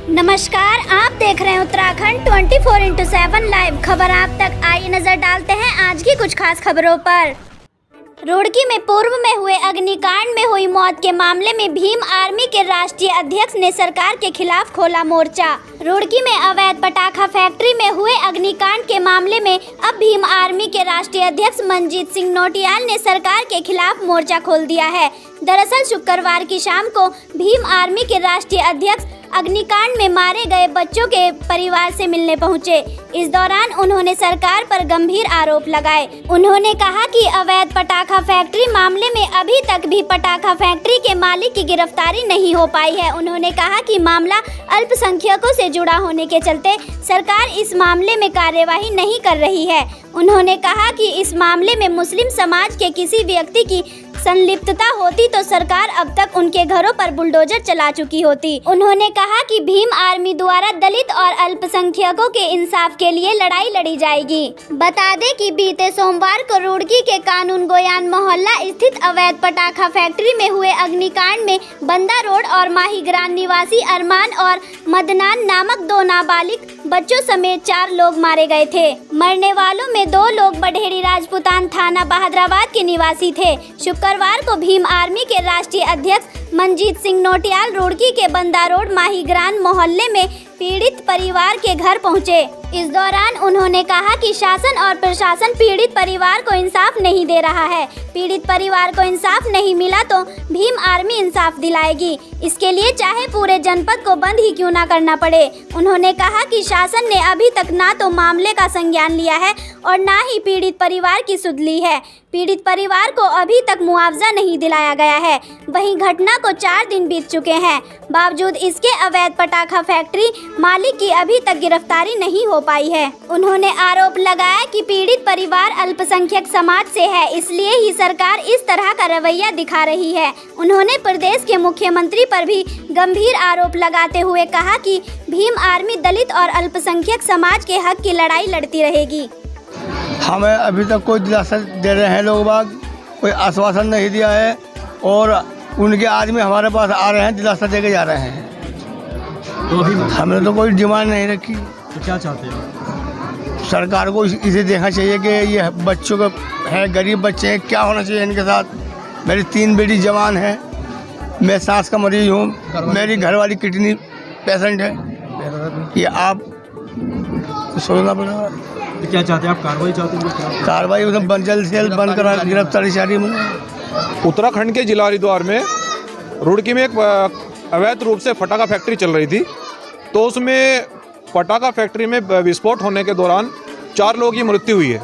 नमस्कार, आप देख रहे हैं उत्तराखंड 24/7 लाइव खबर आप तक। आइए नजर डालते हैं आज की कुछ खास खबरों पर। रुड़की में पूर्व में हुए अग्निकांड में हुई मौत के मामले में भीम आर्मी के राष्ट्रीय अध्यक्ष ने सरकार के खिलाफ खोला मोर्चा। रुड़की में अवैध पटाखा फैक्ट्री में हुए अग्निकांड के मामले में अब भीम आर्मी के राष्ट्रीय अध्यक्ष मनजीत सिंह नौटियाल ने सरकार के खिलाफ मोर्चा खोल दिया है। दरअसल शुक्रवार की शाम को भीम आर्मी के राष्ट्रीय अध्यक्ष अग्निकांड में मारे गए बच्चों के परिवार से मिलने पहुंचे। इस दौरान उन्होंने सरकार पर गंभीर आरोप लगाए। उन्होंने कहा कि अवैध पटाखा फैक्ट्री मामले में अभी तक भी पटाखा फैक्ट्री के मालिक की गिरफ्तारी नहीं हो पाई है। उन्होंने कहा कि मामला अल्पसंख्यकों से जुड़ा होने के चलते सरकार इस मामले में कार्यवाही नहीं कर रही है। उन्होंने कहा कि इस मामले में मुस्लिम समाज के किसी व्यक्ति की संलिप्तता होती तो सरकार अब तक उनके घरों पर बुलडोजर चला चुकी होती। उन्होंने कहा कि भीम आर्मी द्वारा दलित और अल्पसंख्यकों के इंसाफ के लिए लड़ाई लड़ी जाएगी। बता दें कि बीते सोमवार को रुड़की के कानून गोयान मोहल्ला स्थित अवैध पटाखा फैक्ट्री में हुए अग्निकांड में बंदा रोड और माहीग्रान निवासी अरमान और मदनान नामक 2 नाबालिग बच्चों समेत 4 लोग मारे गए थे। मरने वालों में 2 लोग बढेड़ी राजपुतान थाना बहादुराबाद के निवासी थे। शुक्रवार को भीम आर्मी के राष्ट्रीय अध्यक्ष मनजीत सिंह नौटियाल रुड़की के बंदा रोड माहीग्रान मोहल्ले में पीड़ित परिवार के घर पहुंचे। इस दौरान उन्होंने कहा कि शासन और प्रशासन पीड़ित परिवार को इंसाफ नहीं दे रहा है। पीड़ित परिवार को इंसाफ नहीं मिला तो भीम आर्मी इंसाफ दिलाएगी। इसके लिए चाहे पूरे जनपद को बंद ही क्यों ना करना पड़े। उन्होंने कहा कि शासन ने अभी तक ना तो मामले का संज्ञान लिया है और ना ही पीड़ित परिवार की सुध ली है। पीड़ित परिवार को अभी तक मुआवजा नहीं दिलाया गया है। वहीं घटना को 4 दिन बीत चुके हैं। बावजूद इसके अवैध पटाखा फैक्ट्री मालिक की अभी तक गिरफ्तारी नहीं हो पाई है। उन्होंने आरोप लगाया कि पीड़ित परिवार अल्पसंख्यक समाज से है, इसलिए ही सरकार इस तरह का रवैया दिखा रही है। उन्होंने प्रदेश के मुख्यमंत्री पर भी गंभीर आरोप लगाते हुए कहा कि भीम आर्मी दलित और अल्पसंख्यक समाज के हक की लड़ाई लड़ती रहेगी। हमें अभी तक कोई दिलासा दे रहे हैं लोग बाग, कोई आश्वासन नहीं दिया है और उनके आदमी हमारे पास आ रहे हैं, दिलासा दे के जा रहे हैं। तो अभी हमने तो कोई डिमांड नहीं रखी। तो क्या चाहते हैं? सरकार को इसे देखना चाहिए कि ये बच्चों को है, गरीब बच्चे हैं, क्या होना चाहिए इनके साथ। मेरी 3 बेटी जवान है, मैं सांस का मरीज हूँ, मेरी घरवाली किडनी पेशेंट है। ये आप सोचना पड़ेगा। तो क्या चाहते हैं आप? कार्रवाई चाहते हैं? कार्रवाई मतलब जल्द से जल्द बंद करा, गिरफ्तारी चाहिए मुझे। उत्तराखंड के जिला हरिद्वार में रुड़की में एक अवैध रूप से पटाखा फैक्ट्री चल रही थी। तो उसमें पटाखा फैक्ट्री में विस्फोट होने के दौरान 4 लोगों की मृत्यु हुई है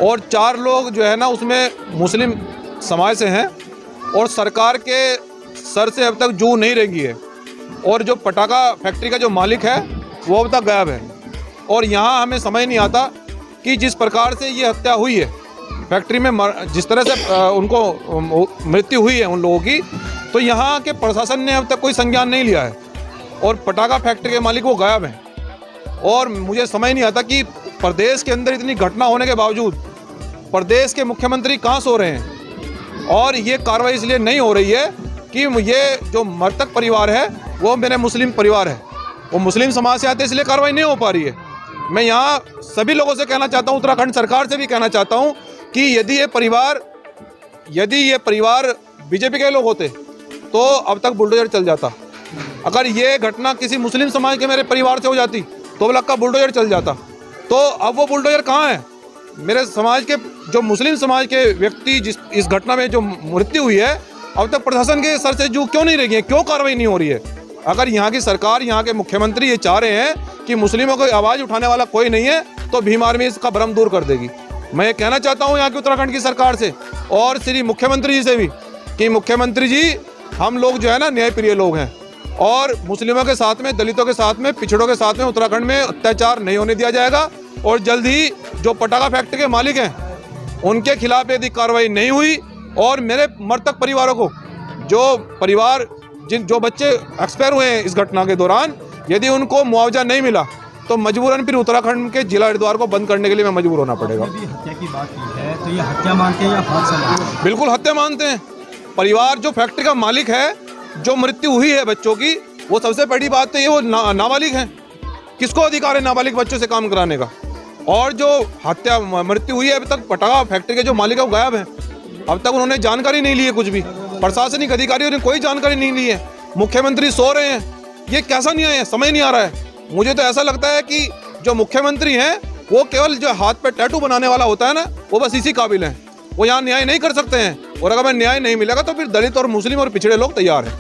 और 4 लोग जो है ना उसमें मुस्लिम समाज से हैं और सरकार के सर से अब तक जू नहीं रेंगी है। और जो पटाखा फैक्ट्री का जो मालिक है वो अब तक गायब है। और यहाँ हमें समझ नहीं आता कि जिस प्रकार से ये हत्या हुई है फैक्ट्री में, जिस तरह से उनको मृत्यु हुई है उन लोगों की, तो यहाँ के प्रशासन ने अब तक कोई संज्ञान नहीं लिया है और पटाखा फैक्ट्री के मालिक वो गायब हैं। और मुझे समझ नहीं आता कि प्रदेश के अंदर इतनी घटना होने के बावजूद प्रदेश के मुख्यमंत्री कहाँ सो रहे हैं। और ये कार्रवाई इसलिए नहीं हो रही है कि ये जो मृतक परिवार है वो मेरे मुस्लिम परिवार है, वो मुस्लिम समाज से आते, इसलिए कार्रवाई नहीं हो पा रही है। मैं यहाँ सभी लोगों से कहना चाहता हूँ, उत्तराखंड सरकार से भी कहना चाहता हूँ कि यदि ये परिवार बीजेपी के लोग होते तो अब तक बुलडोजर चल जाता। अगर ये घटना किसी मुस्लिम समाज के मेरे परिवार से हो जाती तो अब का बुलडोजर चल जाता। तो अब वो बुलडोजर कहाँ है? मेरे समाज के जो मुस्लिम समाज के व्यक्ति जिस इस घटना में जो मृत्यु हुई है, अब तक प्रशासन के सर से जू क्यों नहीं रही है, क्यों कार्रवाई नहीं हो रही है? अगर यहाँ की सरकार, यहाँ के मुख्यमंत्री ये चाह रहे हैं कि मुस्लिमों को आवाज़ उठाने वाला कोई नहीं है तो भीम आर्मी इसका भ्रम दूर कर देगी। मैं ये कहना चाहता हूँ यहाँ की उत्तराखंड की सरकार से और श्री मुख्यमंत्री जी से भी कि मुख्यमंत्री जी, हम लोग जो है ना न्यायप्रिय लोग हैं और मुस्लिमों के साथ में, दलितों के साथ में, पिछड़ों के साथ में उत्तराखंड में अत्याचार नहीं होने दिया जाएगा। और जल्द ही जो पटाखा फैक्ट्री के मालिक हैं उनके खिलाफ यदि कार्रवाई नहीं हुई और मेरे मृतक परिवारों को, जो बच्चे एक्सपायर हुए हैं इस घटना के दौरान, यदि उनको मुआवजा नहीं मिला तो मजबूरन फिर उत्तराखंड के जिला हरिद्वार को बंद करने के लिए मैं मजबूर होना पड़ेगा। हत्या की बात की है तो ये हत्या मानते हैं या हादसा मानते हैं? बिल्कुल हत्या मानते हैं। परिवार जो फैक्ट्री का मालिक है, जो मृत्यु हुई है बच्चों की, वो सबसे बड़ी बात तो ये वो नाबालिग हैं। किसको अधिकार है नाबालिग बच्चों से काम कराने का? और जो हत्या मृत्यु हुई है अभी तक पटाखा फैक्ट्री के जो मालिक है वो गायब है। अब तक उन्होंने जानकारी नहीं ली है, कुछ भी प्रशासनिक अधिकारियों ने कोई जानकारी नहीं ली है। मुख्यमंत्री सो रहे हैं, ये कैसा न्याय है समझ नहीं आ रहा है। मुझे तो ऐसा लगता है कि जो मुख्यमंत्री हैं वो केवल जो हाथ पे टैटू बनाने वाला होता है ना, वो बस इसी काबिल हैं। वो यहाँ न्याय नहीं कर सकते हैं, और अगर न्याय नहीं मिलेगा तो फिर दलित और मुस्लिम और पिछड़े लोग तैयार हैं।